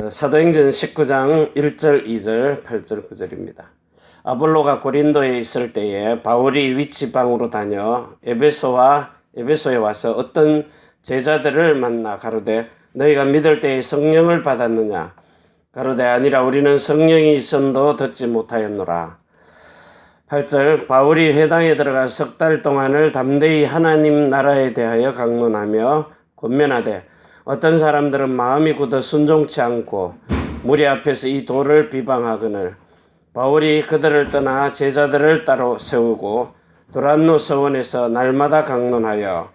사도행전 19장 1절, 2절, 8절, 9절입니다. 아볼로가 고린도에 있을 때에 바울이 위치방으로 다녀 에베소에 와서 어떤 제자들을 만나 가로되 너희가 믿을 때에 성령을 받았느냐? 가로되 아니라 우리는 성령이 있음도 듣지 못하였노라. 8절 바울이 회당에 들어가 석 달 동안을 담대히 하나님 나라에 대하여 강론하며 권면하되 어떤 사람들은 마음이 굳어 순종치 않고 무리 앞에서 이 돌을 비방하거늘 바울이 그들을 떠나 제자들을 따로 세우고 도란노 서원에서 날마다 강론하여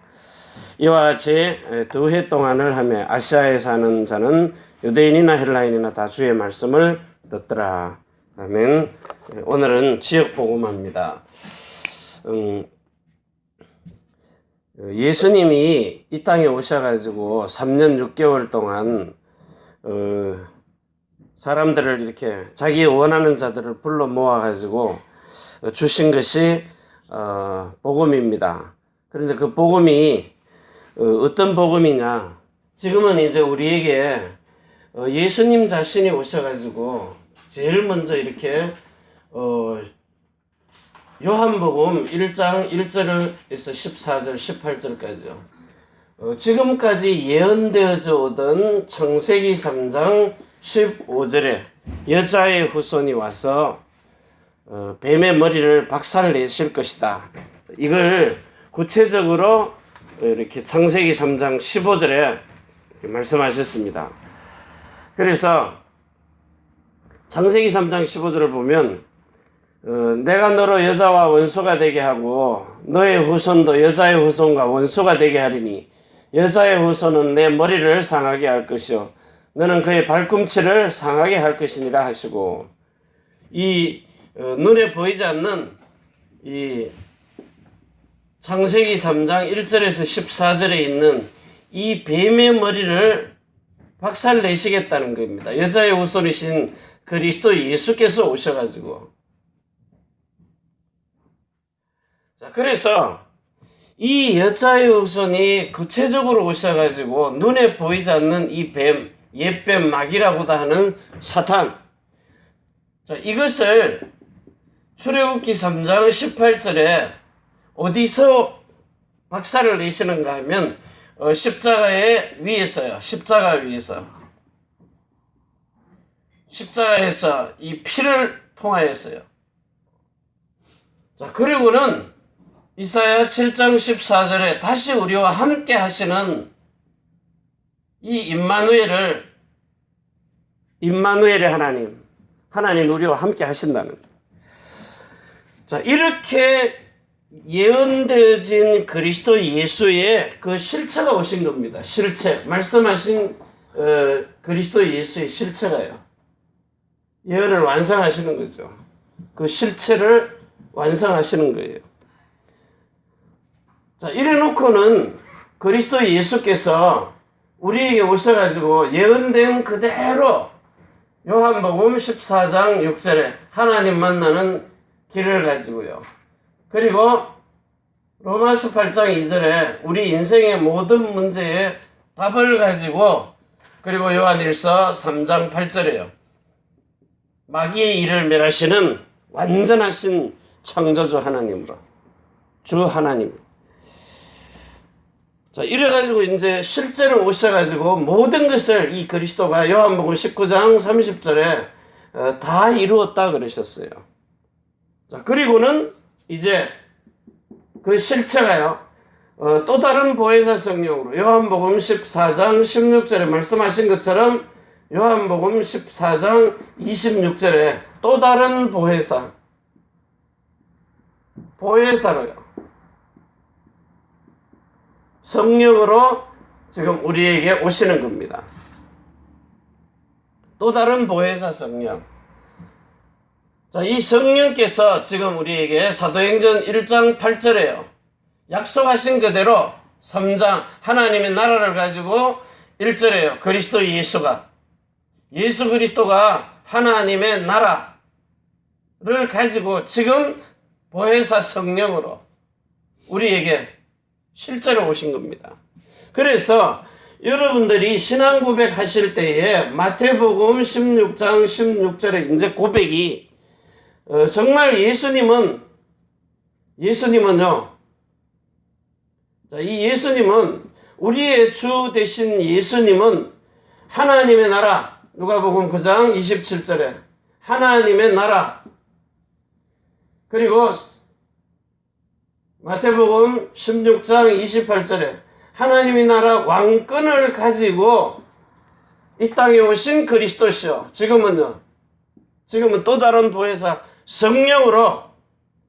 이와 같이 2해 동안을 하며 아시아에 사는 자는 유대인이나 헬라인이나 다 주의 말씀을 듣더라. 아멘. 오늘은 지역 복음화입니다. 예수님이 이 땅에 오셔가지고 3년 6개월 동안 사람들을 이렇게 자기 원하는 자들을 불러 모아가지고 주신 것이 복음입니다. 그런데 그 복음이 어떤 복음이냐? 지금은 이제 우리에게 예수님 자신이 오셔가지고 제일 먼저 이렇게 요한복음 1장 1절에서 14절 18절까지요. 지금까지 예언되어져 오던 창세기 3장 15절에 여자의 후손이 와서 뱀의 머리를 박살내실 것이다. 이걸 구체적으로 이렇게 창세기 3장 15절에 말씀하셨습니다. 그래서 창세기 3장 15절을 보면 내가 너로 여자와 원수가 되게 하고 너의 후손도 여자의 후손과 원수가 되게 하리니 여자의 후손은 내 머리를 상하게 할 것이요 너는 그의 발꿈치를 상하게 할 것이니라 하시고 이 눈에 보이지 않는 이 창세기 3장 1절에서 14절에 있는 이 뱀의 머리를 박살내시겠다는 겁니다. 여자의 후손이신 그리스도 예수께서 오셔가지고 자, 그래서 이 여자의 후손이 구체적으로 오셔가지고 눈에 보이지 않는 이 뱀, 옛뱀 마귀라고도 하는 사탄. 자, 이것을 출애굽기 3장 18절에 어디서 박살을 내시는가 하면 십자가의 위에서요. 십자가 위에서. 십자가에서 이 피를 통하였어요. 자, 그리고는 이사야 7장 14절에 다시 우리와 함께 하시는 이 임마누엘의 하나님 우리와 함께 하신다는. 자, 이렇게 예언되어진 그리스도 예수의 그 실체가 오신 겁니다. 실체, 말씀하신 그리스도 예수의 실체가요. 예언을 완성하시는 거죠. 그 실체를 완성하시는 거예요. 자, 이래 놓고는 그리스도 예수께서 우리에게 오셔가지고 예언된 그대로 요한복음 14장 6절에 하나님 만나는 길을 가지고요. 그리고 로마서 8장 2절에 우리 인생의 모든 문제에 답을 가지고 그리고 요한일서 3장 8절에요. 마귀의 일을 멸하시는 완전하신 창조주 하나님으로 주 하나님. 자, 이래가지고 이제 실제로 오셔가지고 모든 것을 이 그리스도가 요한복음 19장 30절에 다 이루었다 그러셨어요. 자, 그리고는 이제 그 실체가요, 또 다른 보혜사 성령으로 요한복음 14장 16절에 말씀하신 것처럼 요한복음 14장 26절에 또 다른 보혜사로요. 성령으로 지금 우리에게 오시는 겁니다. 또 다른 보혜사 성령. 자, 이 성령께서 지금 우리에게 사도행전 1장 8절에요. 약속하신 그대로 3장 하나님의 나라를 가지고 1절에요. 그리스도 예수 그리스도가 하나님의 나라를 가지고 지금 보혜사 성령으로 우리에게 실제로 오신 겁니다. 그래서 여러분들이 신앙 고백하실 때에 마태복음 16장 16절에 이제 고백이 정말 예수님은요. 자, 이 예수님은 우리의 주 되신 예수님은 하나님의 나라 누가복음 9장 27절에 하나님의 나라 그리고 마태복음 16장 28절에 하나님의 나라 왕권을 가지고 이 땅에 오신 그리스도시요. 지금은 또 다른 보혜사 성령으로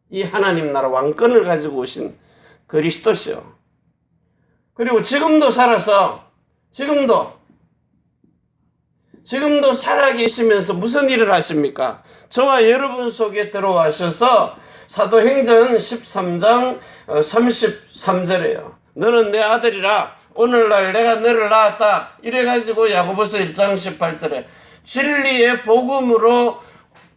이 하나님 나라 왕권을 가지고 오신 그리스도시요. 그리고 지금도 살아서 지금도 살아계시면서 무슨 일을 하십니까? 저와 여러분 속에 들어와셔서 사도행전 13장 33절에요. 너는 내 아들이라 오늘날 내가 너를 낳았다. 이래가지고 야고보서 1장 18절에 진리의 복음으로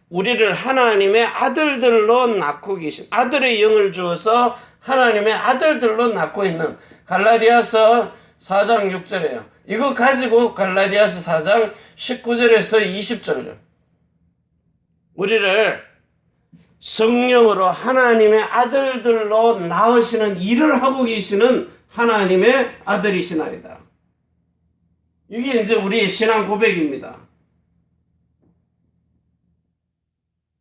우리를 하나님의 아들들로 낳고 계신 아들의 영을 주어서 하나님의 아들들로 낳고 있는 갈라디아서 4장 6절에요. 이거 가지고 갈라디아서 4장 19절에서 20절요. 우리를 성령으로 하나님의 아들들로 낳으시는 일을 하고 계시는 하나님의 아들이시나이다. 이게 이제 우리의 신앙 고백입니다.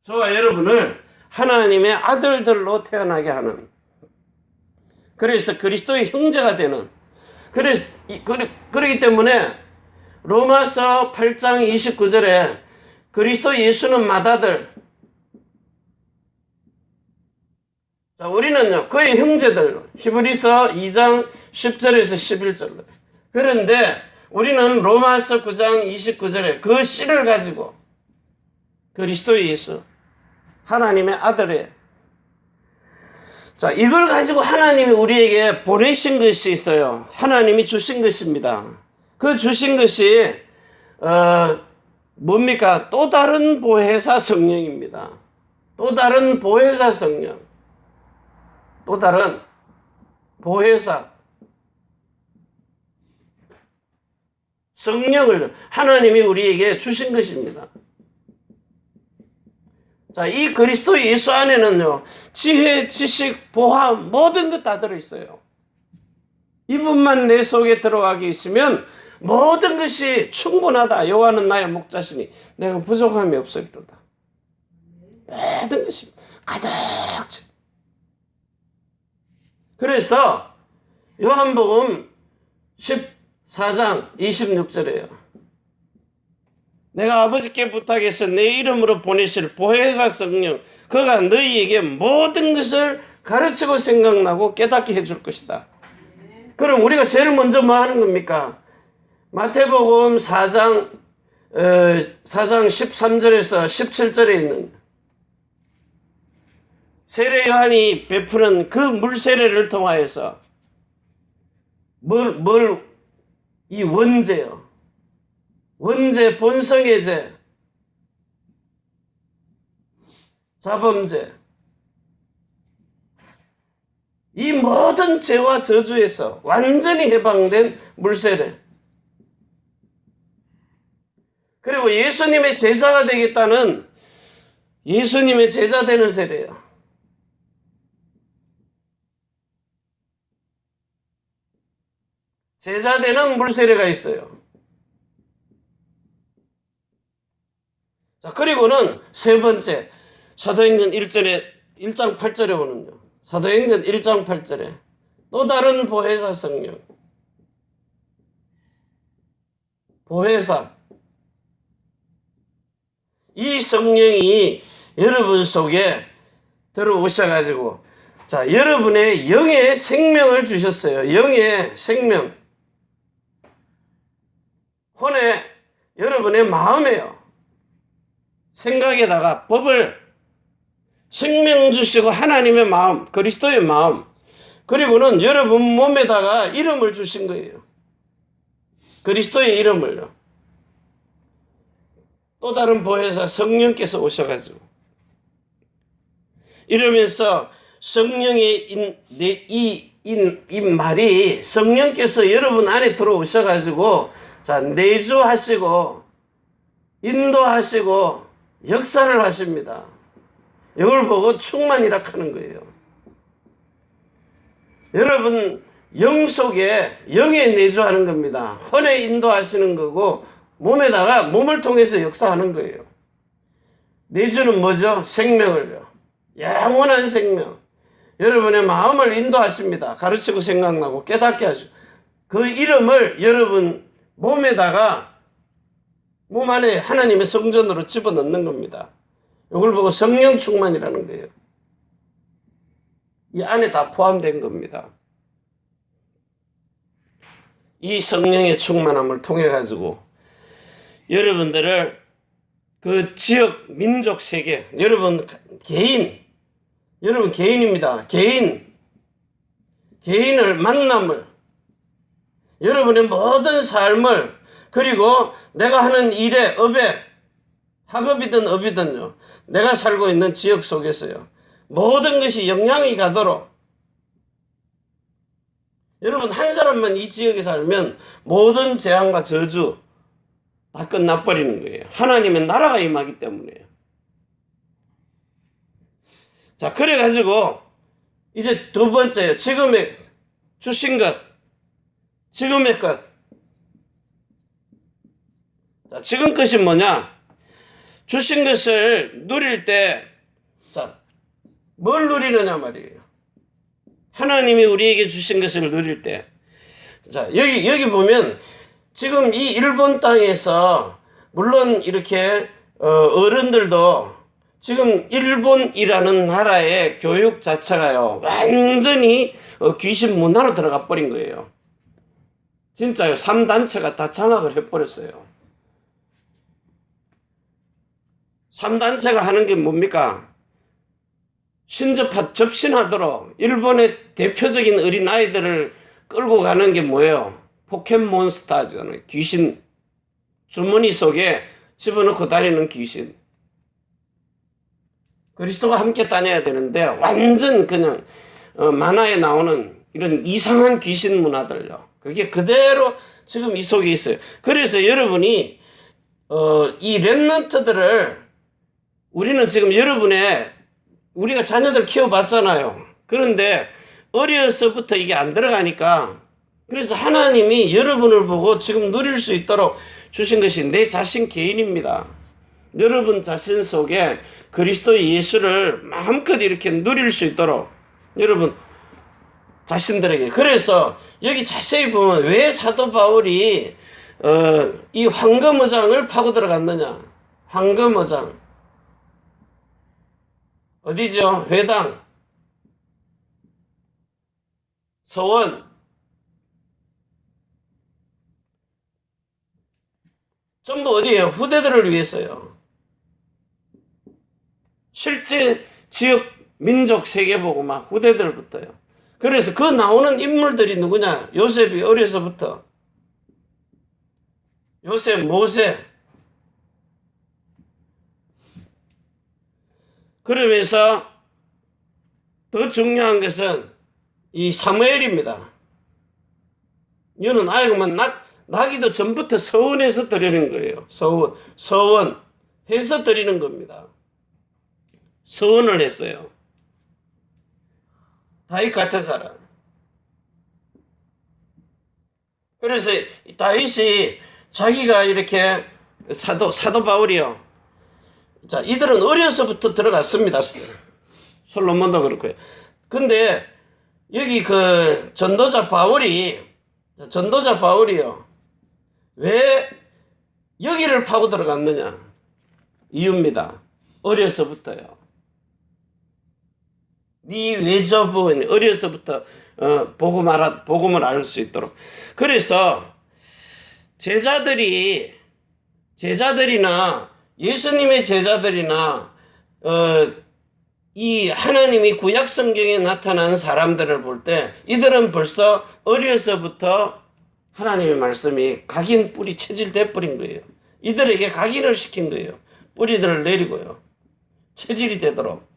저와 여러분을 하나님의 아들들로 태어나게 하는 그래서 그리스도의 형제가 되는 그렇기 때문에 로마서 8장 29절에 그리스도 예수는 맏아들 자, 우리는요, 그의 형제들로, 히브리서 2장 10절에서 11절로. 그런데 우리는 로마서 9장 29절에 그 씨를 가지고 그리스도 예수, 하나님의 아들의 자, 이걸 가지고 하나님이 우리에게 보내신 것이 있어요. 하나님이 주신 것입니다. 그 주신 것이, 뭡니까? 또 다른 보혜사 성령입니다. 또 다른 보혜사 성령. 또 다른 보혜사 성령을 하나님이 우리에게 주신 것입니다. 자, 이 그리스도 예수 안에는요, 지혜, 지식, 보화, 모든 것 다 들어있어요. 이분만 내 속에 들어와 계시면 모든 것이 충분하다. 여호와는 나의 목자시니 내가 부족함이 없으리로다. 모든 것이 가득 차. 그래서 요한복음 14장 26절에요. 내가 아버지께 부탁해서 내 이름으로 보내실 보혜사 성령 그가 너희에게 모든 것을 가르치고 생각나고 깨닫게 해줄 것이다. 그럼 우리가 제일 먼저 뭐 하는 겁니까? 마태복음 4장 13절에서 17절에 있는 세례 요한이 베푸는 그 물세례를 통하여서 이 원죄요. 원죄, 본성의 죄, 자범죄, 이 모든 죄와 저주에서 완전히 해방된 물세례. 그리고 예수님의 제자가 되겠다는 예수님의 제자 되는 세례예요. 제자 되는 물세례가 있어요. 자, 그리고는 세 번째, 사도행전 1장 8절에 보는요. 사도행전 1장 8절에 또 다른 보혜사 성령. 보혜사. 이 성령이 여러분 속에 들어오셔가지고, 자, 여러분의 영의 생명을 주셨어요. 영의 생명. 혼에, 여러분의 마음에요. 생각에다가 법을 생명 주시고 하나님의 마음, 그리스도의 마음, 그리고는 여러분 몸에다가 이름을 주신 거예요. 그리스도의 이름을요. 또 다른 보혜사 성령께서 오셔가지고 이러면서 성령의 이 이 말이 성령께서 여러분 안에 들어오셔가지고 자 내주하시고 인도하시고 역사를 하십니다. 이걸 보고 충만이라 하는 거예요. 여러분 영 속에 영에 내주하는 겁니다. 혼에 인도하시는 거고 몸에다가 몸을 통해서 역사하는 거예요. 내주는 뭐죠? 생명을요. 영원한 생명. 여러분의 마음을 인도하십니다. 가르치고 생각나고 깨닫게 하시고 그 이름을 여러분 몸에다가 몸 안에 하나님의 성전으로 집어넣는 겁니다. 이걸 보고 성령 충만이라는 거예요. 이 안에 다 포함된 겁니다. 이 성령의 충만함을 통해 가지고 여러분들을 그 지역 민족 세계 여러분 개인입니다. 개인을 만남을 여러분의 모든 삶을 그리고 내가 하는 일에 업에 학업이든 업이든요. 내가 살고 있는 지역 속에서요. 모든 것이 영향이 가도록 여러분 한 사람만 이 지역에 살면 모든 재앙과 저주 다 끝나버리는 거예요. 하나님의 나라가 임하기 때문에요. 자 그래가지고 이제 두 번째요. 지금의 주신 것 지금의 것 자, 지금 것이 뭐냐? 주신 것을 누릴 때 자, 뭘 누리느냐 말이에요. 하나님이 우리에게 주신 것을 누릴 때 자, 여기 보면 지금 이 일본 땅에서 물론 이렇게 어른들도 지금 일본이라는 나라의 교육 자체가요. 완전히 귀신 문화로 들어가 버린 거예요. 진짜요. 3단체가 다 장악을 해버렸어요. 3단체가 하는 게 뭡니까? 접신하도록 일본의 대표적인 어린아이들을 끌고 가는 게 뭐예요? 포켓몬스터잖아요. 귀신 주머니 속에 집어넣고 다니는 귀신. 그리스도가 함께 다녀야 되는데 완전 그냥 만화에 나오는 이런 이상한 귀신 문화들요. 그게 그대로 지금 이 속에 있어요. 그래서 여러분이 이 렘넌트들을 우리는 지금 우리가 자녀들 키워봤잖아요. 그런데 어려서부터 이게 안 들어가니까 그래서 하나님이 여러분을 보고 지금 누릴 수 있도록 주신 것이 내 자신 개인입니다. 여러분 자신 속에 그리스도 예수를 마음껏 이렇게 누릴 수 있도록 여러분 자신들에게 그래서 여기 자세히 보면 왜 사도 바울이 이 황금어장을 파고 들어갔느냐. 황금어장 어디죠? 회당 서원 전부 어디예요? 후대들을 위해서요. 실제 지역 민족 세계보고 막 후대들부터요. 그래서 그 나오는 인물들이 누구냐? 요셉이 어려서부터 요셉, 모세 그러면서 더 중요한 것은 이 사무엘입니다. 이거는 아이고만 나기도 전부터 서원해서 드리는 거예요. 서원 해서 드리는 겁니다. 서원을 했어요. 다윗 같은 사람. 그래서 다윗이 자기가 이렇게 사도 바울이요. 자, 이들은 어려서부터 들어갔습니다. 솔로몬도 그렇고요. 근데 여기 그 전도자 바울이요. 왜 여기를 파고 들어갔느냐? 이유입니다. 어려서부터요. 네 외조부인 어려서부터 복음을 알 수 있도록. 그래서 제자들이나 예수님의 제자들이나 이 하나님이 구약 성경에 나타난 사람들을 볼 때 이들은 벌써 어려서부터 하나님의 말씀이 각인 뿌리 체질돼 버린 거예요. 이들에게 각인을 시킨 거예요. 뿌리들을 내리고요. 체질이 되도록.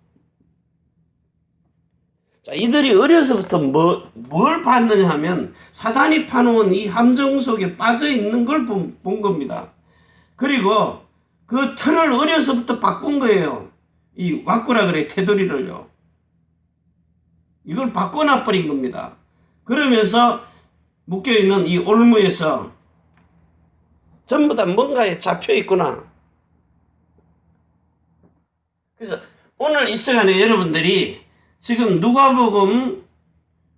자, 이들이 어려서부터 뭘 봤느냐 하면 사단이 파놓은 이 함정 속에 빠져 있는 걸 본 겁니다. 그리고 그 틀을 어려서부터 바꾼 거예요. 이 와꾸라 그래, 테두리를요. 이걸 바꿔놔 버린 겁니다. 그러면서 묶여있는 이 올무에서 전부 다 뭔가에 잡혀 있구나. 그래서 오늘 이 시간에 여러분들이 지금 누가복음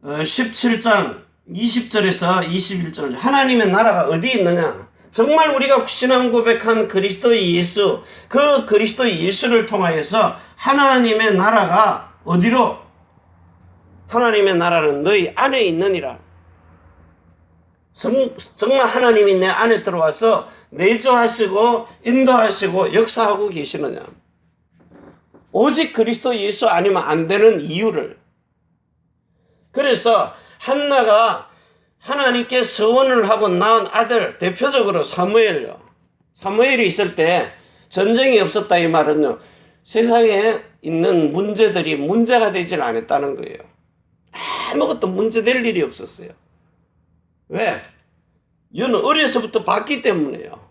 17장 20절에서 21절 하나님의 나라가 어디 있느냐? 정말 우리가 신앙 고백한 그리스도의 예수, 그 그리스도의 예수를 통하여서 하나님의 나라가 어디로? 하나님의 나라는 너희 안에 있느니라. 정말 하나님이 내 안에 들어와서 내주하시고 인도하시고 역사하고 계시느냐? 오직 그리스도 예수 아니면 안 되는 이유를. 그래서 한나가 하나님께 서원을 하고 낳은 아들, 대표적으로 사무엘요. 사무엘이 있을 때 전쟁이 없었다 이 말은요, 세상에 있는 문제들이 문제가 되질 않았다는 거예요. 아무것도 문제될 일이 없었어요. 왜? 이는 어려서부터 봤기 때문에요.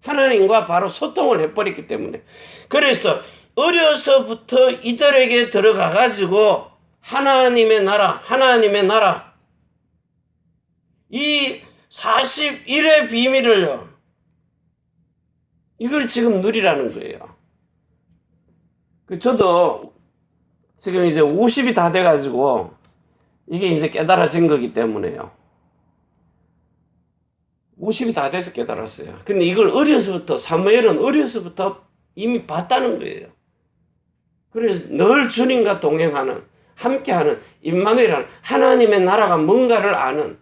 하나님과 바로 소통을 해버렸기 때문에. 그래서 어려서부터 이들에게 들어가가지고 하나님의 나라, 이 41의 비밀을요, 이걸 지금 누리라는 거예요. 저도 지금 이제 50이 다 돼가지고 이게 이제 깨달아진 거기 때문에요. 50이 다 돼서 깨달았어요. 근데 이걸 사무엘은 어려서부터 이미 봤다는 거예요. 그래서 늘 주님과 동행하는, 함께하는, 임마누엘이라는 하나님의 나라가 뭔가를 아는.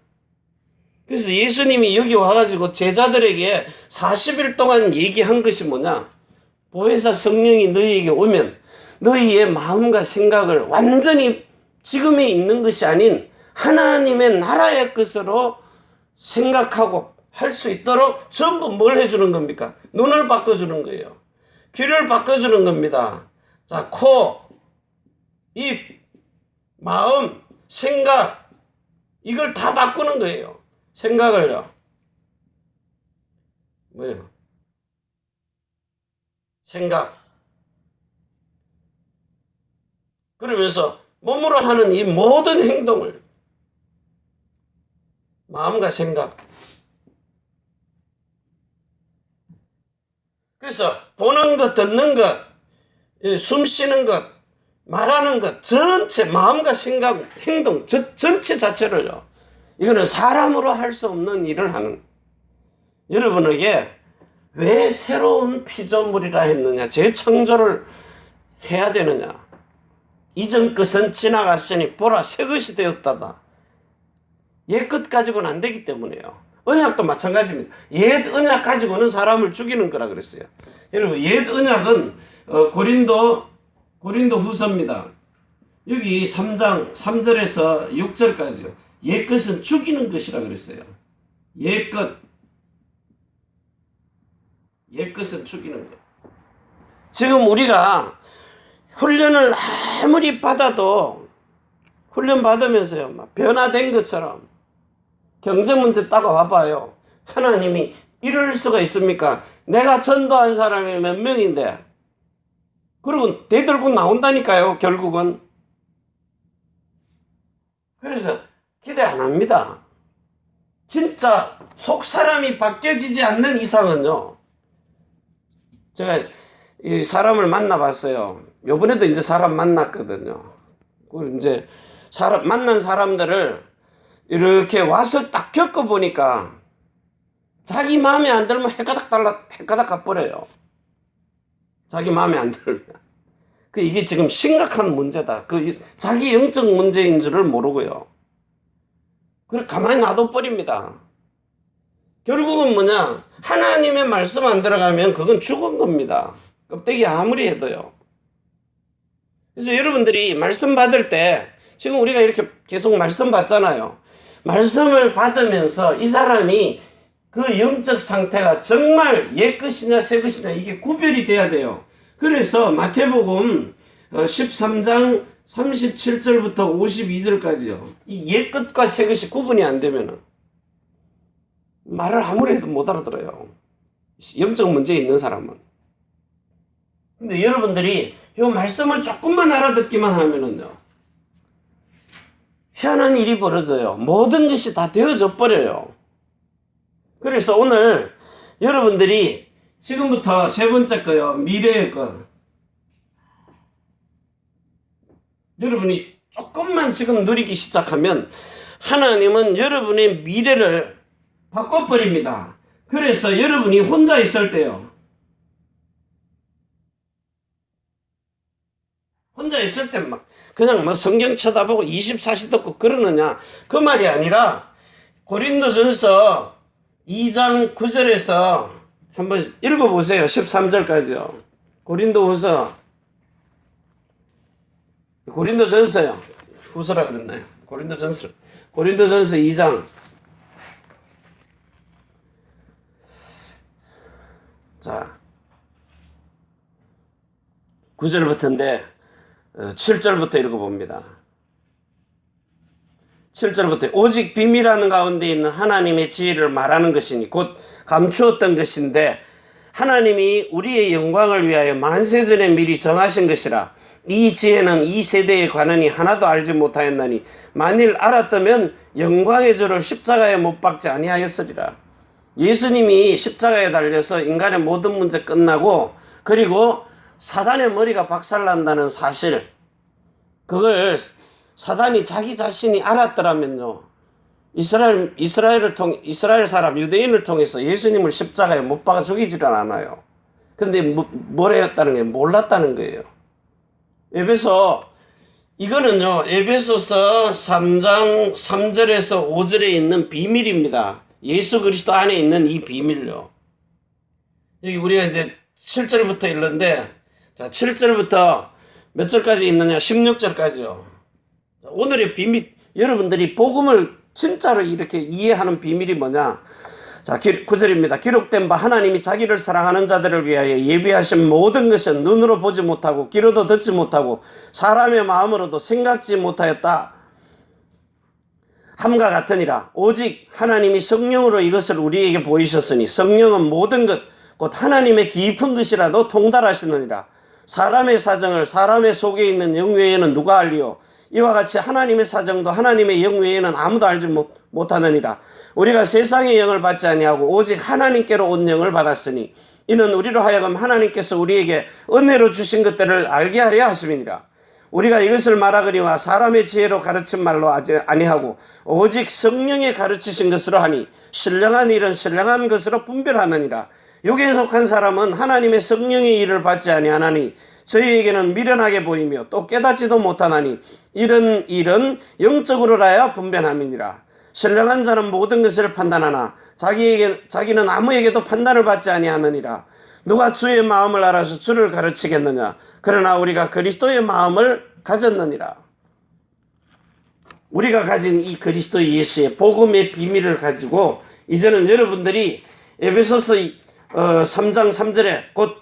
그래서 예수님이 여기 와가지고 제자들에게 40일 동안 얘기한 것이 뭐냐? 보혜사 성령이 너희에게 오면 너희의 마음과 생각을 완전히 지금에 있는 것이 아닌 하나님의 나라의 것으로 생각하고 할 수 있도록 전부 뭘 해주는 겁니까? 눈을 바꿔주는 거예요. 귀를 바꿔주는 겁니다. 자, 코, 입, 마음, 생각, 이걸 다 바꾸는 거예요. 생각을요. 뭐예요? 생각. 그러면서 몸으로 하는 이 모든 행동을, 마음과 생각. 그래서 보는 것, 듣는 것, 숨 쉬는 것, 말하는 것, 전체 마음과 생각, 행동, 전체 자체를요, 이거는 사람으로 할 수 없는 일을 하는. 여러분에게 왜 새로운 피조물이라 했느냐, 재창조를 해야 되느냐? 이전 것은 지나갔으니 보라 새 것이 되었다다. 옛 것 가지고는 안 되기 때문에요. 언약도 마찬가지입니다. 옛 언약 가지고는 사람을 죽이는 거라 그랬어요. 여러분, 옛 언약은 고린도 후서입니다. 여기 3장 3절에서 6절까지요. 옛 것은 죽이는 것이라 그랬어요. 옛 것은 죽이는 것. 지금 우리가 훈련을 아무리 받아도 훈련 받으면서요, 막 변화된 것처럼 경제 문제 따가와봐요. 하나님이 이럴 수가 있습니까? 내가 전도한 사람이 몇 명인데. 그리고 대들고 나온다니까요, 결국은. 그래서 기대 안 합니다. 진짜 속 사람이 바뀌어지지 않는 이상은요. 제가 이 사람을 만나봤어요. 요번에도 이제 사람 만났거든요. 그 이제 만난 사람들을 이렇게 와서 딱 겪어보니까 자기 마음에 안 들면 헷가닥 가버려요. 자기 마음에 안 들면. 이게 지금 심각한 문제다. 자기 영적 문제인 줄을 모르고요. 그래 가만히 놔둬버립니다. 결국은 뭐냐? 하나님의 말씀 안 들어가면 그건 죽은 겁니다. 껍데기 아무리 해도요. 그래서 여러분들이 말씀 받을 때, 지금 우리가 이렇게 계속 말씀 받잖아요. 말씀을 받으면서 이 사람이 그 영적 상태가 정말 옛 것이냐 새 것이냐 이게 구별이 돼야 돼요. 그래서 마태복음 13장 37절부터 52절까지요. 이 옛 것과 새 것이 구분이 안 되면은 말을 아무리 해도 못 알아들어요. 영적 문제 있는 사람은. 근데 여러분들이 이 말씀을 조금만 알아듣기만 하면은요, 희한한 일이 벌어져요. 모든 것이 다 되어져 버려요. 그래서 오늘 여러분들이 지금부터 세 번째 거요, 미래의 것. 여러분이 조금만 지금 누리기 시작하면 하나님은 여러분의 미래를 바꿔버립니다. 그래서 여러분이 혼자 있을 때요, 혼자 있을 때 막 그냥 뭐 성경 쳐다보고 24시 듣고 그러느냐, 그 말이 아니라 고린도전서 2장 9절에서 한번 읽어보세요. 13절까지요. 고린도전서요. 후서라 그랬나요? 고린도전서 2장. 자, 9절부터인데 7절부터 읽어봅니다. 7절부터 오직 비밀하는 가운데 있는 하나님의 지혜를 말하는 것이니 곧 감추었던 것인데 하나님이 우리의 영광을 위하여 만세전에 미리 정하신 것이라. 이 지혜는 이 세대에 관하니 하나도 알지 못하였나니 만일 알았다면 영광의 주를 십자가에 못 박지 아니하였으리라. 예수님이 십자가에 달려서 인간의 모든 문제 끝나고 그리고 사단의 머리가 박살난다는 사실, 그걸 사단이 자기 자신이 알았더라면요, 이스라엘 사람 유대인을 통해서 예수님을 십자가에 못 박아 죽이지를 않아요. 근데 뭘 했다는 게 몰랐다는 거예요. 이거는요, 에베소서 3장 3절에서 5절에 있는 비밀입니다. 예수 그리스도 안에 있는 이 비밀요. 여기 우리가 이제 7절부터 읽는데, 자, 7절부터 몇 절까지 있느냐? 16절까지요. 오늘의 비밀, 여러분들이 복음을 진짜로 이렇게 이해하는 비밀이 뭐냐? 자, 9절입니다. 기록된 바 하나님이 자기를 사랑하는 자들을 위하여 예비하신 모든 것은 눈으로 보지 못하고 귀로도 듣지 못하고 사람의 마음으로도 생각지 못하였다 함과 같으니라. 오직 하나님이 성령으로 이것을 우리에게 보이셨으니 성령은 모든 것 곧 하나님의 깊은 것이라도 통달하시느니라. 사람의 사정을 사람의 속에 있는 영 외에는 누가 알리요? 이와 같이 하나님의 사정도 하나님의 영 외에는 아무도 알지 못하느니라. 우리가 세상의 영을 받지 아니하고 오직 하나님께로 온 영을 받았으니 이는 우리로 하여금 하나님께서 우리에게 은혜로 주신 것들을 알게 하려 하심이니라. 우리가 이것을 말하거니와 사람의 지혜로 가르친 말로 하지 아니하고 오직 성령의 가르치신 것으로 하니 신령한 일은 신령한 것으로 분별하느니라. 여기에 속한 사람은 하나님의 성령의 일을 받지 아니하나니 저희에게는 미련하게 보이며 또 깨닫지도 못하나니 이런 일은 영적으로라야 분별함이니라. 신령한 자는 모든 것을 판단하나 자기는 아무에게도 판단을 받지 아니하느니라. 누가 주의 마음을 알아서 주를 가르치겠느냐? 그러나 우리가 그리스도의 마음을 가졌느니라. 우리가 가진 이 그리스도 예수의 복음의 비밀을 가지고 이제는 여러분들이 에베소서 3장 3절에 곧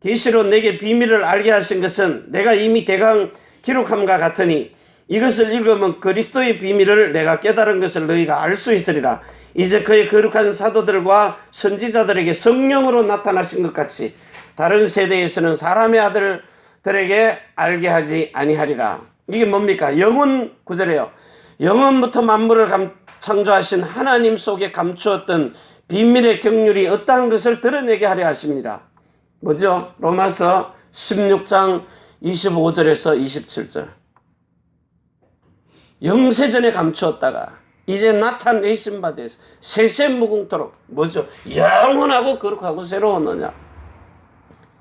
계시로 내게 비밀을 알게 하신 것은 내가 이미 대강 기록함과 같으니 이것을 읽으면 그리스도의 비밀을 내가 깨달은 것을 너희가 알 수 있으리라. 이제 그의 거룩한 사도들과 선지자들에게 성령으로 나타나신 것 같이 다른 세대에서는 사람의 아들들에게 알게 하지 아니하리라. 이게 뭡니까? 영원 구절이에요. 영원부터 만물을 창조하신 하나님 속에 감추었던 비밀의 경륜이 어떠한 것을 드러내게 하려 하십니다. 뭐죠? 로마서 16장 25절에서 27절. 영세전에 감추었다가 이제 나타내신 바 되어서 세세무궁토록 뭐죠? 영원하고 거룩하고 새로웠느냐?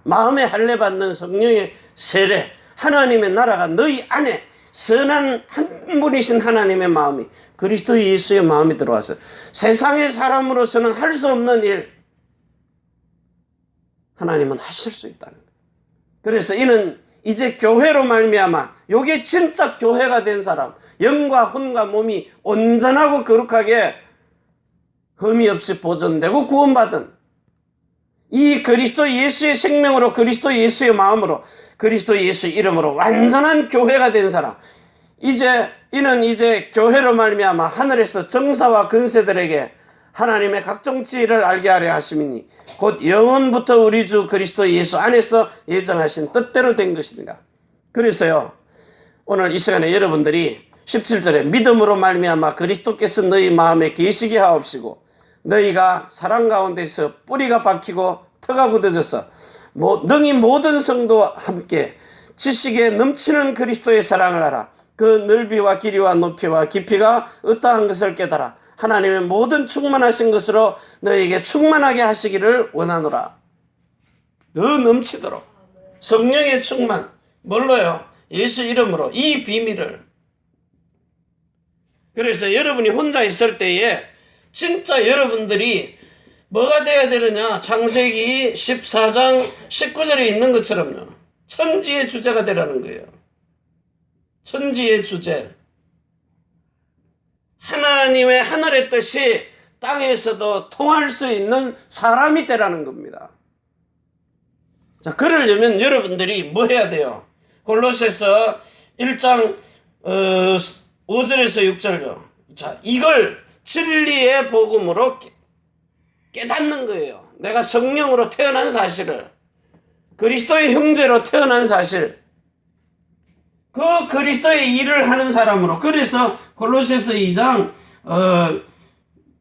마음에 할례 받는 성령의 세례, 하나님의 나라가 너희 안에 선한 한 분이신 하나님의 마음이 그리스도 예수의 마음이 들어와서 세상의 사람으로서는 할 수 없는 일 하나님은 하실 수 있다는 거예요. 그래서 이는 이제 교회로 말미암아 요게 진짜 교회가 된 사람, 영과 혼과 몸이 온전하고 거룩하게 흠이 없이 보존되고 구원받은 이 그리스도 예수의 생명으로 그리스도 예수의 마음으로 그리스도 예수 이름으로 완전한 교회가 된 사람, 이는 이제 교회로 말미암아 하늘에서 정사와 근세들에게 하나님의 각종 지혜를 알게 하려 하심이니 곧 영원부터 우리 주 그리스도 예수 안에서 예정하신 뜻대로 된 것이니라. 그래서요, 오늘 이 시간에 여러분들이 17절에 믿음으로 말미암아 그리스도께서 너희 마음에 계시게 하옵시고 너희가 사랑 가운데서 뿌리가 박히고 터가 굳어져서 능히 모든 성도와 함께 지식에 넘치는 그리스도의 사랑을 알아 그 넓이와 길이와 높이와 깊이가 어떠한 것을 깨달아 하나님의 모든 충만하신 것으로 너희에게 충만하게 하시기를 원하노라. 더 넘치도록 성령의 충만, 뭘로요? 예수 이름으로 이 비밀을. 그래서 여러분이 혼자 있을 때에 진짜 여러분들이 뭐가 돼야 되느냐? 창세기 14장 19절에 있는 것처럼요, 천지의 주제가 되라는 거예요. 천지의 주제. 하나님의 하늘의 뜻이 땅에서도 통할 수 있는 사람이 되라는 겁니다. 자, 그러려면 여러분들이 뭐 해야 돼요? 골로새서 1장 5절에서 6절요. 자, 이걸 진리의 복음으로 깨닫는 거예요. 내가 성령으로 태어난 사실을, 그리스도의 형제로 태어난 사실, 그 그리스도의 일을 하는 사람으로. 그래서 골로새서 2장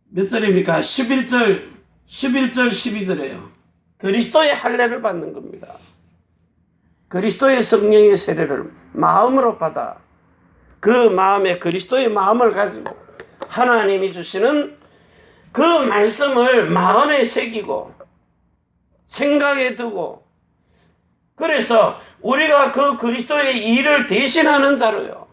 몇 절입니까? 11절 12절이에요. 그리스도의 할례를 받는 겁니다. 그리스도의 성령의 세례를 마음으로 받아 그 마음에 그리스도의 마음을 가지고 하나님이 주시는 그 말씀을 마음에 새기고 생각에 두고, 그래서 우리가 그 그리스도의 일을 대신하는 자로요.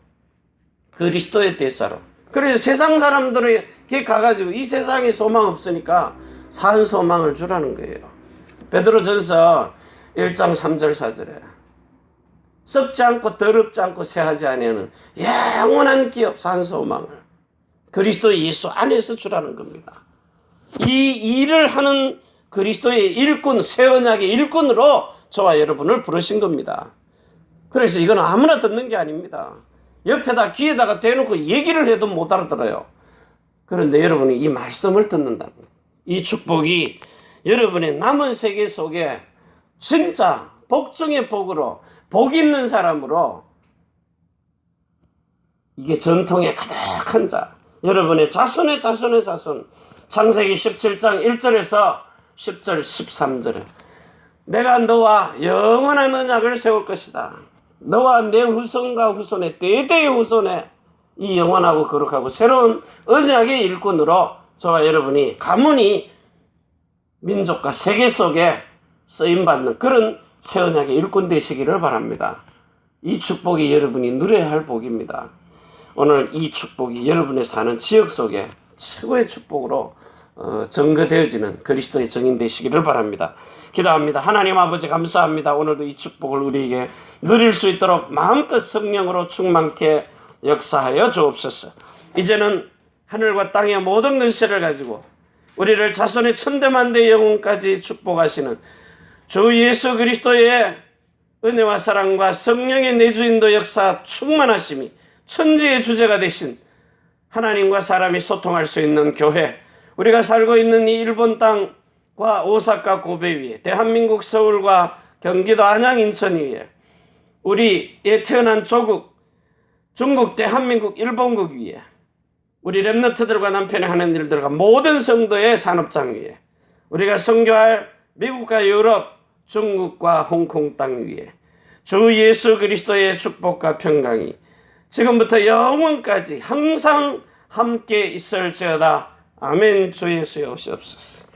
그리스도의 대사로. 그래서 세상 사람들에게 가가지고 이 세상에 소망 없으니까 산 소망을 주라는 거예요. 베드로전서 1장 3절 4절에 썩지 않고 더럽지 않고 새하지 아니하는 영원한 기업 산 소망을 그리스도 예수 안에서 주라는 겁니다. 이 일을 하는 그리스도의 일꾼, 새 언약의 일꾼으로 저와 여러분을 부르신 겁니다. 그래서 이건 아무나 듣는 게 아닙니다. 옆에다 귀에다가 대놓고 얘기를 해도 못 알아들어요. 그런데 여러분이 이 말씀을 듣는다고, 이 축복이 여러분의 남은 세계 속에 진짜 복 중의 복으로, 복 있는 사람으로, 이게 전통에 가득한 자, 여러분의 자손의 자손의 자손. 창세기 17장 1절에서 10절 13절에 내가 너와 영원한 언약을 세울 것이다. 너와 내 후손과 후손의 대대의 후손에 이 영원하고 거룩하고 새로운 언약의 일꾼으로 저와 여러분이 가문이 민족과 세계 속에 쓰임받는 그런 새 언약의 일꾼 되시기를 바랍니다. 이 축복이 여러분이 누려야 할 복입니다. 오늘 이 축복이 여러분의 사는 지역 속에 최고의 축복으로 증거되어지는 그리스도의 증인 되시기를 바랍니다. 기도합니다. 하나님 아버지 감사합니다. 오늘도 이 축복을 우리에게 누릴 수 있도록 마음껏 성령으로 충만케 역사하여 주옵소서. 이제는 하늘과 땅의 모든 근세를 가지고 우리를 자손의 천대만대 영혼까지 축복하시는 주 예수 그리스도의 은혜와 사랑과 성령의 내주인도 역사 충만하심이 천지의 주제가 되신 하나님과 사람이 소통할 수 있는 교회, 우리가 살고 있는 이 일본 땅과 오사카 고베 위에, 대한민국 서울과 경기도 안양 인천 위에, 우리의 태어난 조국 중국 대한민국 일본국 위에, 우리 렘너트들과 남편이 하는 일들과 모든 성도의 산업장 위에, 우리가 선교할 미국과 유럽, 중국과 홍콩 땅 위에 주 예수 그리스도의 축복과 평강이 지금부터 영원까지 항상 함께 있을지어다. 아멘. 주 예수여 오시옵소서.